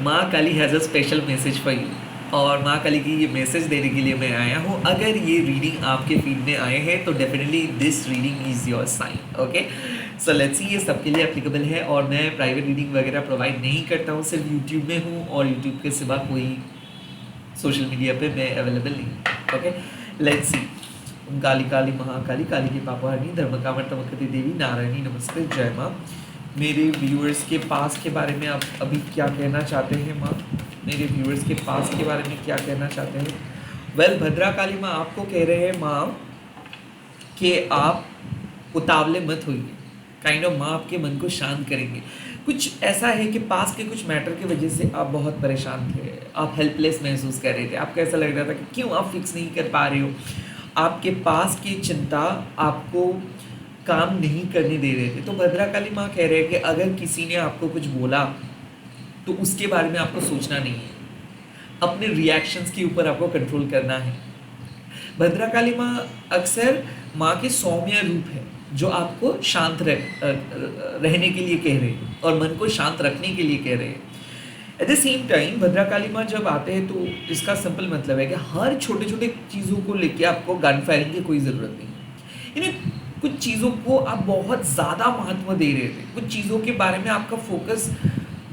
माँ Kali has a special message for you. और माँ काली की ये मैसेज देने के लिए मैं आया हूँ। अगर ये रीडिंग आपके फीड में आए हैं तो definitely this reading is your sign. Okay, so let's see, ये सबके लिए एप्लीकेबल है। और मैं प्राइवेट रीडिंग वगैरह प्रोवाइड नहीं करता हूँ, सिर्फ यूट्यूब में हूँ और यूट्यूब के सिवा कोई सोशल मीडिया पे मैं अवेलेबल नहीं। Okay, let's see. ओम काली काली महाकाली, काली की पापहारिणी, धर्मकामर तमकती देवी, नारायणी नमस्ते, जय माँ। मेरे व्यूअर्स के पास के बारे में आप अभी क्या कहना चाहते हैं माँ? मेरे व्यूअर्स के पास के बारे में क्या कहना चाहते हैं? वेल, भद्रा काली माँ आपको कह रहे हैं माँ कि आप उतावले मत होइए। काइंड ऑफ माँ आपके मन को शांत करेंगे। कुछ ऐसा है कि पास के कुछ मैटर की वजह से आप बहुत परेशान थे, आप हेल्पलेस महसूस कर रहे थे, आपको ऐसा लग रहा था कि क्यों आप फिक्स नहीं कर पा रहे हो। आपके पास की चिंता आपको काम नहीं करने दे रहे थे। तो भद्रा काली माँ कह रहे हैं कि अगर किसी ने आपको कुछ बोला तो उसके बारे में आपको सोचना नहीं है, अपने रिएक्शंस के ऊपर आपको कंट्रोल करना है। भद्रा काली माँ अक्सर माँ के सौम्य रूप है जो आपको शांत रहने के लिए कह रहे हैं और मन को शांत रखने के लिए कह रहे हैं। एट द सेम टाइम भद्रा काली माँ जब आते हैं तो इसका सिंपल मतलब है कि हर छोटे छोटे चीज़ों को लेके आपको गन फायरिंग की कोई ज़रूरत नहीं। यानी कुछ चीज़ों को आप बहुत ज़्यादा महत्व दे रहे थे, कुछ चीज़ों के बारे में आपका फोकस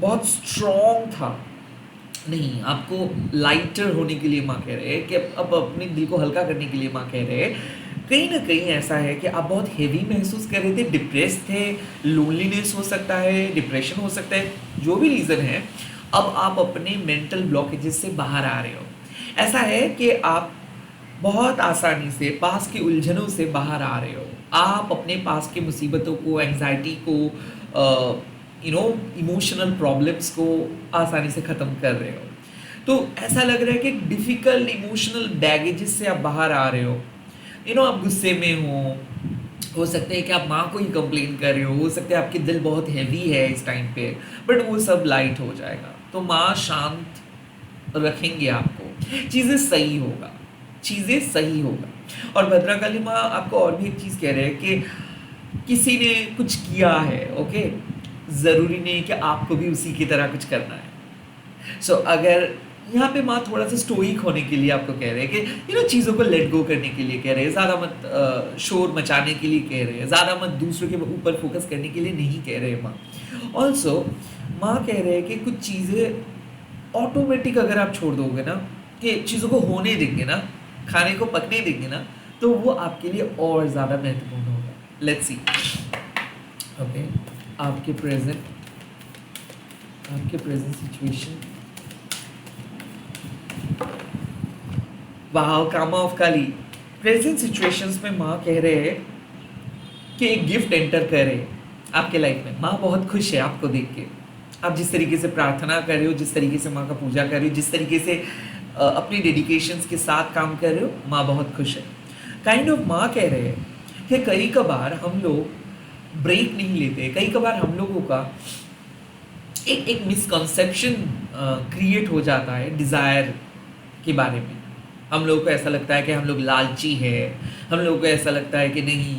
बहुत स्ट्रॉन्ग था। नहीं, आपको लाइटर होने के लिए माँ कह रहे हैं कि अब अपने दिल को हल्का करने के लिए माँ कह रहे हैं। कहीं ना कहीं ऐसा है कि आप बहुत हेवी महसूस कर रहे थे, डिप्रेस थे, लोनलीनेस हो सकता है, डिप्रेशन हो सकता है, जो भी रीज़न है। अब आप अपने मेंटल ब्लॉकेजेस से बाहर आ रहे हो। ऐसा है कि आप बहुत आसानी से पास की उलझनों से बाहर आ रहे हो। आप अपने पास की मुसीबतों को, एंग्जाइटी को, इमोशनल प्रॉब्लम्स को आसानी से ख़त्म कर रहे हो। तो ऐसा लग रहा है कि डिफ़िकल्ट इमोशनल बैगेजेस से आप बाहर आ रहे हो। आप गुस्से में हो सकता है कि आप माँ को ही कंप्लेन कर रहे हो सकता है आपकी दिल बहुत हैवी है इस टाइम पे, बट वो सब लाइट हो जाएगा। तो माँ शांत रखेंगे आपको, चीज़ें सही होगा, चीज़ें सही होगा। और भद्रा काली माँ आपको और भी एक चीज़ कह रहे हैं कि किसी ने कुछ किया है, ओके, ज़रूरी नहीं कि आपको भी उसी की तरह कुछ करना है। सो अगर यहाँ पे माँ थोड़ा सा स्टोइक होने के लिए आपको कह रहे हैं कि चीज़ों को लेट गो करने के लिए कह रहे हैं, ज़्यादा मत शोर मचाने के लिए कह रहे हैं, ज़्यादा मत दूसरों के ऊपर फोकस करने के लिए नहीं कह रहे हैं माँ। ऑल्सो माँ कह रहे हैं कि कुछ चीज़ें ऑटोमेटिक अगर आप छोड़ दोगे ना, कि चीज़ों को होने देंगे ना, खाने को पकने देंगे ना, तो वो आपके लिए और ज़्यादा महत्वपूर्ण होगा। Let's see. ओके, आपके प्रेजेंट सिचुएशन। वाह, कामा ऑफ काली। प्रेजेंट सिचुएशंस में माँ कह रहे हैं कि एक गिफ्ट एंटर करे आपके लाइफ में। माँ बहुत खुश है आपको देख के। आप जिस तरीके से प्रार्थना कर रहे हो, जिस तरीके से माँ का पूजा कर रहे हो, जिस तरीके से अपनी डेडिकेशंस के साथ काम कर रहे हो, माँ बहुत खुश है। काइंड ऑफ माँ कह रहे हैं कि कई कबार हम लोग ब्रेक नहीं लेते, कई कबार हम लोगों का एक मिसकंसेप्शन क्रिएट हो जाता है डिज़ायर के बारे में। हम लोगों को ऐसा लगता है कि हम लोग लालची है, हम लोगों को ऐसा लगता है कि नहीं,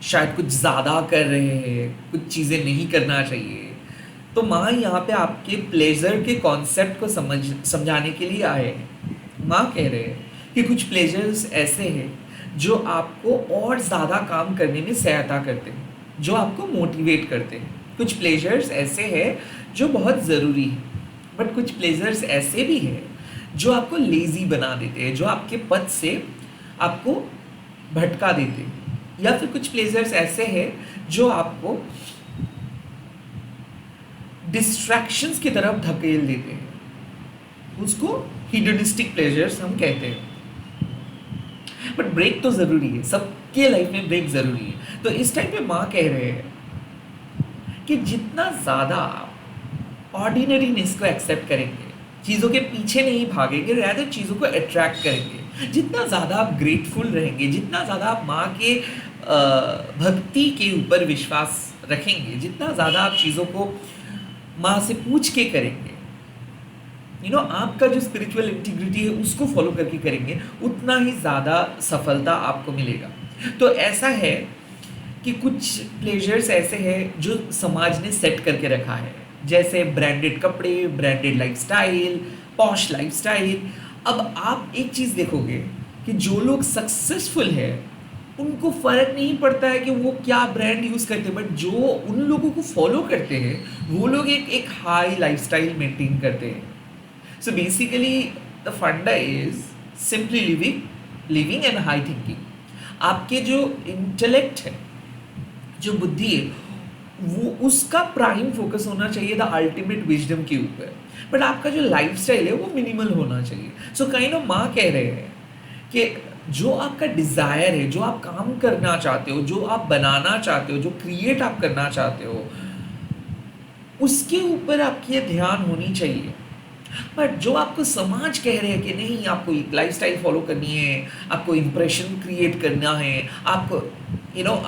शायद कुछ ज़्यादा कर रहे हैं, कुछ चीज़ें नहीं करना चाहिए। तो माँ यहाँ पे आपके प्लेजर के कॉन्सेप्ट को समझाने के लिए आए हैं। माँ कह रहे हैं कि कुछ प्लेजर्स ऐसे हैं जो आपको और ज़्यादा काम करने में सहायता करते हैं, जो आपको मोटिवेट करते हैं। कुछ प्लेजर्स ऐसे हैं जो बहुत ज़रूरी हैं, बट कुछ प्लेजर्स ऐसे भी हैं जो आपको लेज़ी बना देते हैं, जो आपके पद से आपको भटका देते हैं। या फिर कुछ प्लेजर्स ऐसे हैं जो आपको डिस्ट्रैक्शंस की तरफ धकेल देते हैं। उसको हिडनिस्टिक प्लेजर्स हम कहते हैं। बट ब्रेक तो ज़रूरी है, सबके लाइफ में ब्रेक ज़रूरी है। तो इस टाइम पे माँ कह रहे हैं कि जितना ज़्यादा आप ऑर्डिनरीनेस को एक्सेप्ट करेंगे, चीज़ों के पीछे नहीं भागेंगे, रैदर चीज़ों को अट्रैक्ट करेंगे, जितना ज़्यादा आप ग्रेटफुल रहेंगे, जितना ज़्यादा आप माँ के भक्ति के ऊपर विश्वास रखेंगे, जितना ज़्यादा आप चीज़ों को माँ से पूछ के करेंगे, आपका जो स्पिरिचुअल इंटीग्रिटी है उसको फॉलो करके करेंगे, उतना ही ज़्यादा सफलता आपको मिलेगा। तो ऐसा है कि कुछ प्लेजर्स ऐसे हैं जो समाज ने सेट करके रखा है, जैसे ब्रांडेड कपड़े, ब्रांडेड लाइफस्टाइल, पॉश लाइफस्टाइल। अब आप एक चीज़ देखोगे कि जो लोग सक्सेसफुल है उनको फ़र्क नहीं पड़ता है कि वो क्या ब्रांड यूज़ करते हैं, बट जो उन लोगों को फॉलो करते हैं वो लोग एक हाई लाइफस्टाइल मेंटेन करते हैं। सो बेसिकली द फंडा is simply living and high thinking. आपके जो इंटेलेक्ट है, जो बुद्धि है, वो उसका प्राइम फोकस होना चाहिए द अल्टीमेट विजडम के ऊपर, बट आपका जो लाइफस्टाइल है वो मिनिमल होना चाहिए। सो काइंड ऑफ माँ कह रहे हैं कि जो आपका डिज़ायर है, जो आप काम करना चाहते हो, जो आप बनाना चाहते हो, जो क्रिएट आप करना चाहते हो, उसके ऊपर आपकी ध्यान होनी चाहिए। बट जो आपको समाज कह रहे हैं कि नहीं, आपको एक लाइफस्टाइल फॉलो करनी है, आपको इम्प्रेशन क्रिएट करना है, आपको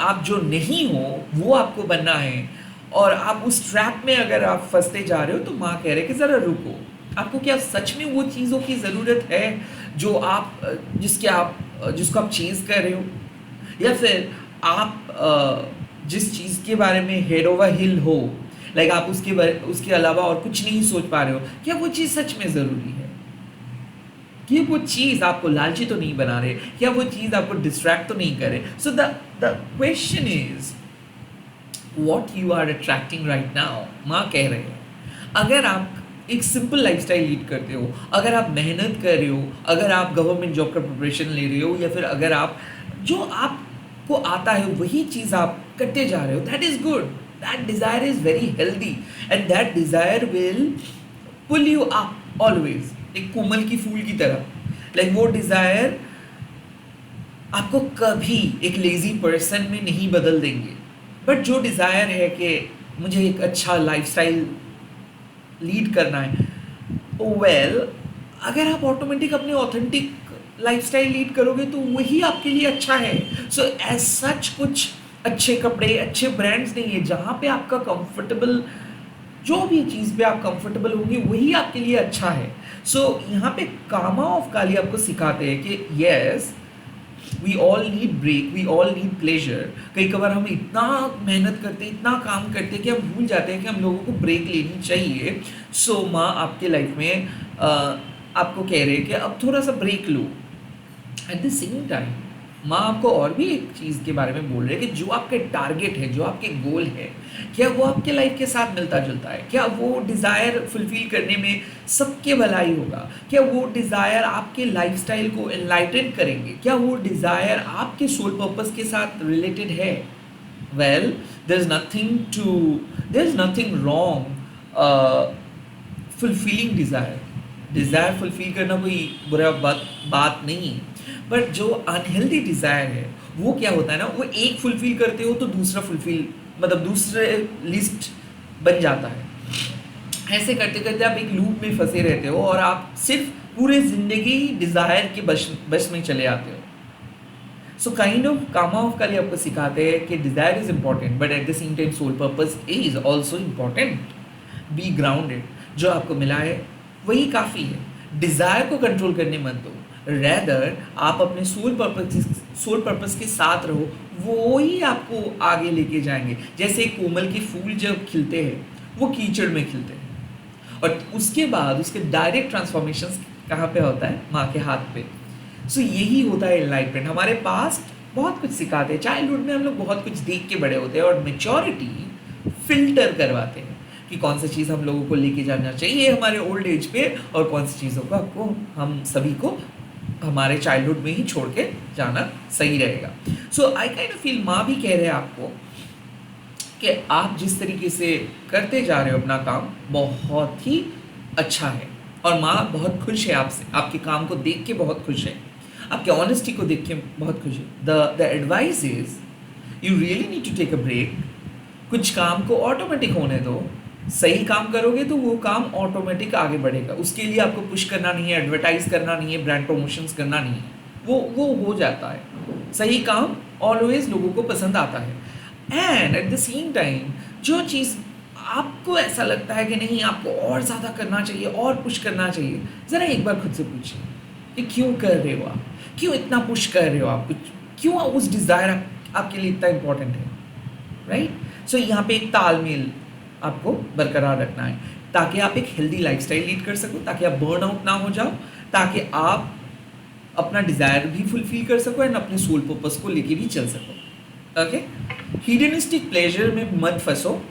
आप जो नहीं हो वो आपको बनना है, और आप उस ट्रैप में अगर आप फंसते जा रहे हो, तो माँ कह रहे हैं कि ज़रा रुको। आपको क्या सच में वो चीज़ों की ज़रूरत है जो आप जिसको आप चेज़ कर रहे हो, या फिर आप जिस चीज़ के बारे में हेड ओवर हिल हो, लाइक आप उसके अलावा और कुछ नहीं सोच पा रहे हो, क्या वो चीज़ सच में ज़रूरी है? कि वो चीज़ आपको लालची तो नहीं बना रहे, क्या वो चीज़ आपको डिस्ट्रैक्ट तो नहीं करे? So the question is what you are attracting right now. माँ कह रहे हैं अगर आप एक सिंपल लाइफस्टाइल लीड करते हो, अगर आप मेहनत कर रहे हो, अगर आप गवर्नमेंट जॉब का प्रिपरेशन ले रहे हो, या फिर अगर आप जो आपको आता है वही चीज़ आप करते जा रहे हो, that is good. That desire is very healthy and that desire will pull you up always, एक कोमल की फूल की तरह। लाइक वो डिज़ायर आपको कभी एक लेज़ी पर्सन में नहीं बदल देंगे। बट जो डिज़ायर है कि मुझे एक अच्छा लाइफस्टाइल लीड करना है, वेल अगर आप ऑटोमेटिक अपने ऑथेंटिक लाइफस्टाइल लीड करोगे तो वही आपके लिए अच्छा है। सो एज सच कुछ अच्छे कपड़े, अच्छे ब्रांड्स नहीं है, जहाँ पे आपका कंफर्टेबल, जो भी चीज़ पे आप कंफर्टेबल होंगे वही आपके लिए अच्छा है। सो यहाँ पे कामा ऑफ काली आपको सिखाते हैं कि yes, we all need break, we all need pleasure. कई कबार हम इतना मेहनत करते हैं, इतना काम करते हैं कि हम भूल जाते हैं कि हम लोगों को ब्रेक लेनी चाहिए। सो माँ आपके लाइफ में आपको कह रहे हैं कि अब थोड़ा सा ब्रेक लो। एट द सेम टाइम माँ आपको और भी एक चीज़ के बारे में बोल रहे हैं कि जो आपके टारगेट है, जो आपके गोल है, क्या वो आपके लाइफ के साथ मिलता जुलता है? क्या वो डिज़ायर फुलफिल करने में सबके भलाई होगा? क्या वो डिज़ायर आपके लाइफस्टाइल को एनलाइटन करेंगे? क्या वो डिज़ायर आपके सोल पर्पस के साथ रिलेटेड है? Well, there is nothing wrong fulfilling desire. Desire fulfil करना कोई बुरा बात नहीं, बट जो अनहेल्दी डिज़ायर है वो क्या होता है ना, वो एक फुलफिल करते हो तो दूसरा फुलफिल, मतलब दूसरे लिस्ट बन जाता है। ऐसे करते करते आप एक लूप में फंसे रहते हो और आप सिर्फ पूरे ज़िंदगी डिज़ायर के बस में चले आते हो। So kind of Kama of Kali आपको सिखाते हैं कि desire is important, but at the same time soul purpose is also important. Be grounded, जो आपको मिला है वही काफ़ी है। डिज़ायर को कंट्रोल करने मत दो, रैदर आप अपने सोल पर्पस के साथ रहो, वो ही आपको आगे लेके जाएंगे। जैसे कोमल के फूल जब खिलते हैं वो कीचड़ में खिलते हैं, और उसके बाद उसके डायरेक्ट ट्रांसफॉर्मेशन कहाँ पे होता है? माँ के हाथ पे। सो यही होता है एनलाइटमेंट। हमारे पास बहुत कुछ सिखाते हैं, चाइल्डहुड में हम लोग बहुत कुछ देख के बड़े होते हैं, और मेच्योरिटी फिल्टर करवाते हैं कि कौन सी चीज़ हम लोगों को लेके जाना चाहिए हमारे ओल्ड एज पे, और कौन सी चीज़ों को आपको, हम सभी को हमारे चाइल्डहुड में ही छोड़ के जाना सही रहेगा। सो आई काइंड ऑफ फील माँ भी कह रहे हैं आपको कि आप जिस तरीके से करते जा रहे हो अपना काम, बहुत ही अच्छा है, और माँ बहुत खुश है आपसे, आपके काम को देख के बहुत खुश है, आपके ऑनेस्टी को देख के बहुत खुश है। The advice is you really need to take a break. कुछ काम को ऑटोमेटिक होने दो, सही काम करोगे तो वो काम ऑटोमेटिक आगे बढ़ेगा। उसके लिए आपको पुश करना नहीं है, एडवर्टाइज करना नहीं है, ब्रांड प्रमोशंस करना नहीं है, वो हो जाता है। सही काम ऑलवेज लोगों को पसंद आता है। And eight the same time जो चीज़ आपको ऐसा लगता है कि नहीं, आपको और ज़्यादा करना चाहिए और पुश करना चाहिए, ज़रा एक बार खुद से पूछिए कि क्यों कर रहे हो आप, क्यों इतना पुश कर रहे हो आप, क्यों उस डिज़ायर आपके लिए इतना इम्पोर्टेंट है, राइट? सो यहाँ पे एक तालमेल आपको बरकरार रखना है, ताकि आप एक हेल्दी लाइफस्टाइल लीड कर सको, ताकि आप बर्न आउट ना हो जाओ, ताकि आप अपना डिज़ायर भी फुलफिल कर सको एंड अपने सोल पर्पस को लेके भी चल सको। ओके, हीडनिस्टिक प्लेजर में मत फंसो,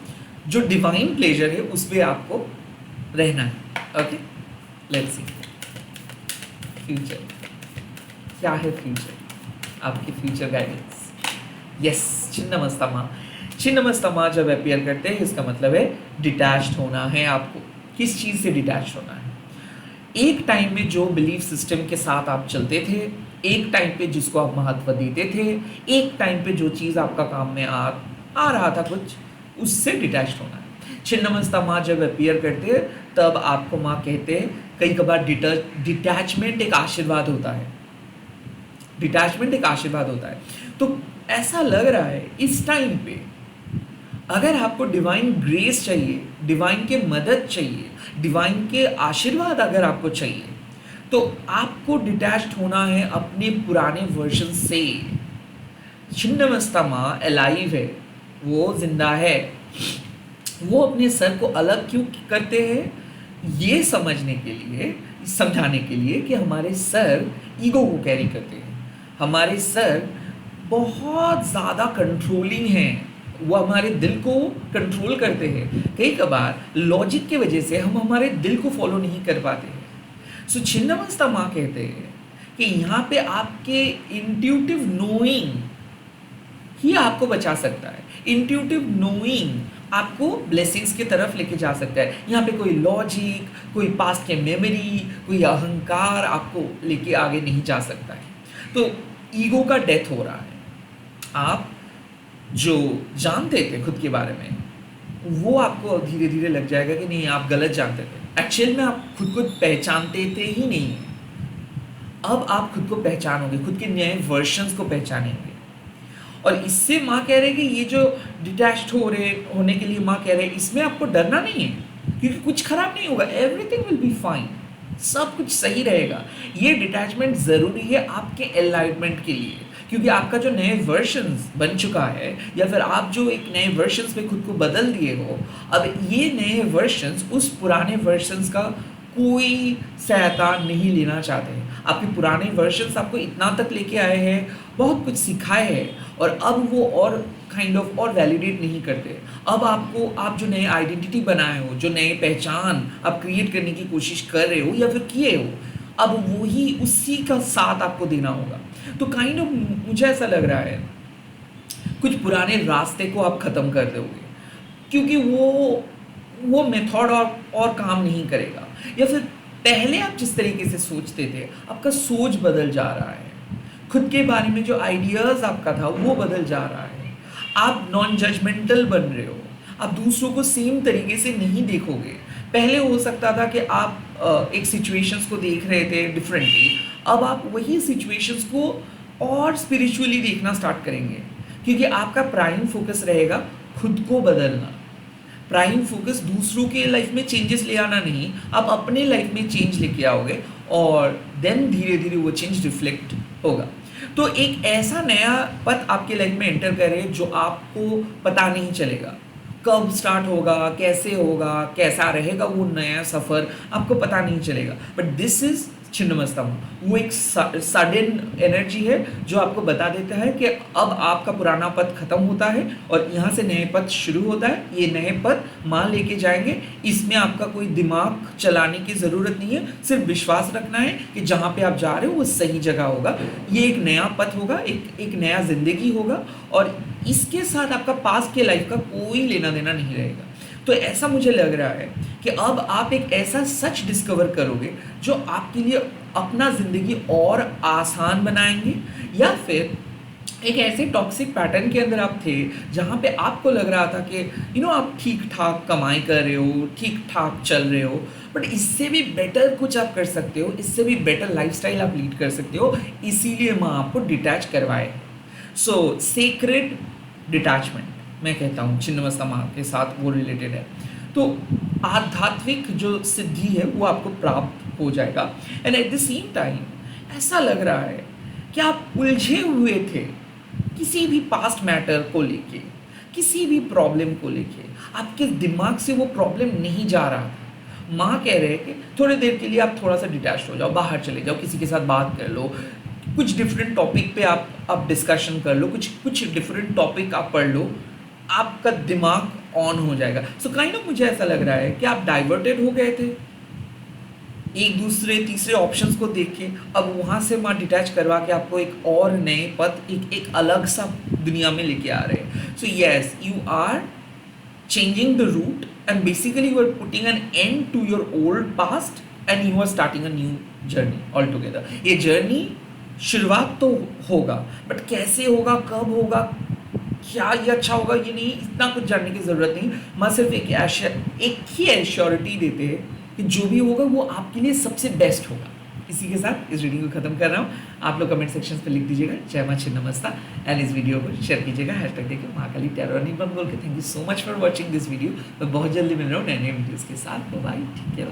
जो डिवाइन प्लेजर है उस पर आपको रहना है। ओके, लेट्स सी फ्यूचर क्या है। फ्यूचर, आपकी फ्यूचर गाइडेंस। यस, छिन्नमस्तमा। छिन्नमस्तमा जब अपीयर करते हैं इसका मतलब है डिटैच्ड होना है। आपको किस चीज़ से डिटैच होना है? एक टाइम में जो बिलीफ सिस्टम के साथ आप चलते थे, एक टाइम पे जिसको आप महत्व देते थे, एक टाइम पे जो चीज़ आपका काम में आ रहा था कुछ, उससे डिटैच होना है। छिन्नमस्ता माँ जब अपीयर करते हैं तब आपको माँ कहते हैं, कई कबार डिटैचमेंट एक आशीर्वाद होता है। डिटैचमेंट एक आशीर्वाद होता है। तो ऐसा लग रहा है इस टाइम पे अगर आपको डिवाइन ग्रेस चाहिए, डिवाइन के मदद चाहिए, डिवाइन के आशीर्वाद अगर आपको चाहिए, तो आपको डिटैच्ड होना है अपने पुराने वर्जन से। छिन्नमस्ता माँ अलाइव है, वो जिंदा है। वो अपने सर को अलग क्यों करते हैं? ये समझने के लिए, समझाने के लिए कि हमारे सर ईगो को कैरी करते हैं। हमारे सर बहुत ज़्यादा कंट्रोलिंग हैं, वो हमारे दिल को कंट्रोल करते हैं। कई कबार लॉजिक की वजह से हम हमारे दिल को फॉलो नहीं कर पाते हैं। सो छिन्नमस्ता माँ कहते हैं कि यहाँ पे आपके इंट्यूटिव नोइंग ही आपको बचा सकता है। इंट्यूटिव नोइंग आपको ब्लेसिंग्स की तरफ लेके जा सकता है। यहाँ पे कोई लॉजिक, कोई पास्ट के मेमोरी, कोई अहंकार आपको लेके आगे नहीं जा सकता है। तो ईगो का डेथ हो रहा है। आप जो जानते थे खुद के बारे में, वो आपको धीरे धीरे लग जाएगा कि नहीं, आप गलत जानते थे। एक्चुअल में आप खुद को पहचानते थे ही नहीं। अब आप खुद को पहचानोगे, खुद के नए वर्जन्स को पहचानेंगे। और इससे माँ कह रहे कि ये जो डिटैच्ड होने के लिए माँ कह रहे, इसमें आपको डरना नहीं है, क्योंकि कुछ खराब नहीं होगा। एवरीथिंग विल बी फाइन, सब कुछ सही रहेगा। ये डिटैचमेंट ज़रूरी है आपके एनलाइटमेंट के लिए, क्योंकि आपका जो नए वर्जन्स बन चुका है, या फिर आप जो एक नए वर्जन्स में खुद को बदल दिए हो, अब ये नए वर्जन्स उस पुराने वर्जन्स का कोई सहायता नहीं लेना चाहते हैं। आपके पुराने वर्जन्स आपको इतना तक लेके आए हैं, बहुत कुछ सिखाए हैं, और अब वो और काइंड ऑफ और वैलिडेट नहीं करते। अब आपको, आप जो नए आइडेंटिटी बनाए हो, जो नए पहचान आप क्रिएट करने की कोशिश कर रहे हो या फिर किए हो, अब वही उसी का साथ आपको देना होगा। तो काइंड ऑफ मुझे ऐसा लग रहा है कुछ पुराने रास्ते को आप ख़त्म कर दोगे, क्योंकि वो मेथड और काम नहीं करेगा। या फिर पहले आप जिस तरीके से सोचते थे, आपका सोच बदल जा रहा है। खुद के बारे में जो आइडियाज़ आपका था वो बदल जा रहा है। आप नॉन जजमेंटल बन रहे हो, आप दूसरों को सेम तरीके से नहीं देखोगे। पहले हो सकता था कि आप एक सिचुएशंस को देख रहे थे डिफरेंटली, अब आप वही सिचुएशंस को और स्पिरिचुअली देखना स्टार्ट करेंगे, क्योंकि आपका प्राइम फोकस रहेगा खुद को बदलना। प्राइम फोकस दूसरों के लाइफ में चेंजेस ले आना नहीं, आप अपने लाइफ में चेंज लेके आओगे, और देन धीरे धीरे वो चेंज रिफ्लेक्ट होगा। तो एक ऐसा नया पथ आपके लाइफ में एंटर करे जो आपको पता नहीं चलेगा कब स्टार्ट होगा, कैसे होगा, कैसा रहेगा वो नया सफ़र, आपको पता नहीं चलेगा। बट दिस इज़ छिन्नमस्ता माँ, वो एक सडन एनर्जी है जो आपको बता देता है कि अब आपका पुराना पथ खत्म होता है और यहाँ से नए पथ शुरू होता है। ये नए पथ माँ लेके जाएंगे, इसमें आपका कोई दिमाग चलाने की ज़रूरत नहीं है, सिर्फ विश्वास रखना है कि जहाँ पे आप जा रहे हो वो सही जगह होगा। ये एक नया पथ होगा, एक नया ज़िंदगी होगा, और इसके साथ आपका पास्ट के लाइफ का कोई लेना देना नहीं रहेगा। तो ऐसा मुझे लग रहा है कि अब आप एक ऐसा सच डिस्कवर करोगे जो आपके लिए अपना ज़िंदगी और आसान बनाएंगे, या फिर एक ऐसे टॉक्सिक पैटर्न के अंदर आप थे जहाँ पे आपको लग रहा था कि आप ठीक ठाक कमाई कर रहे हो, ठीक ठाक चल रहे हो, बट इससे भी बेटर कुछ आप कर सकते हो, इससे भी बेटर लाइफस्टाइल आप लीड कर सकते हो। इसीलिए माँ आपको डिटैच करवाए। सो सेक्रेड डिटैचमेंट मैं कहता हूँ छिन्नमस्ता माँ के साथ वो रिलेटेड है। तो आध्यात्मिक जो सिद्धि है वो आपको प्राप्त हो जाएगा। And eight the same time ऐसा लग रहा है कि आप उलझे हुए थे किसी भी पास्ट मैटर को लेके, किसी भी प्रॉब्लम को लेके आपके दिमाग से वो प्रॉब्लम नहीं जा रहा था, माँ कह रहे हैं कि थोड़ी देर के लिए आप थोड़ा सा डिटैच हो जाओ, बाहर चले जाओ, किसी के साथ बात कर लो, कुछ डिफरेंट टॉपिक पे आप डिस्कशन कर लो, कुछ डिफरेंट टॉपिक आप पढ़ लो, आपका दिमाग ऑन हो जाएगा। सो काइंड ऑफ मुझे ऐसा लग रहा है कि आप डाइवर्टेड हो गए थे एक दूसरे तीसरे ऑप्शंस को देख के, अब वहाँ से माँ डिटैच करवा के आपको एक और नए पथ, एक अलग सा दुनिया में लेके आ रहे हैं। So yes, you are changing the route and basically you are putting an end to your old past and you are starting a new journey altogether। ये जर्नी शुरुआत तो होगा, बट कैसे होगा, कब होगा, क्या ये अच्छा होगा, ये नहीं, इतना कुछ जानने की ज़रूरत नहीं। मैं सिर्फ एक ही एश्योरिटी देते हैं कि जो भी होगा वो आपके लिए सबसे बेस्ट होगा। इसी के साथ इस वीडियो को खत्म कर रहा हूँ। आप लोग कमेंट सेक्शन पे लिख दीजिएगा जय माँ छिन्नमस्ता एंड इस वीडियो को शेयर कीजिएगा हैशटैग देखिए महाकाली टैरो निबम बोल के। Thank you so much for watching this video. मैं बहुत जल्दी मिल रहा हूँ नए नए वीडियोज़ के साथ। बाय, ठीक है।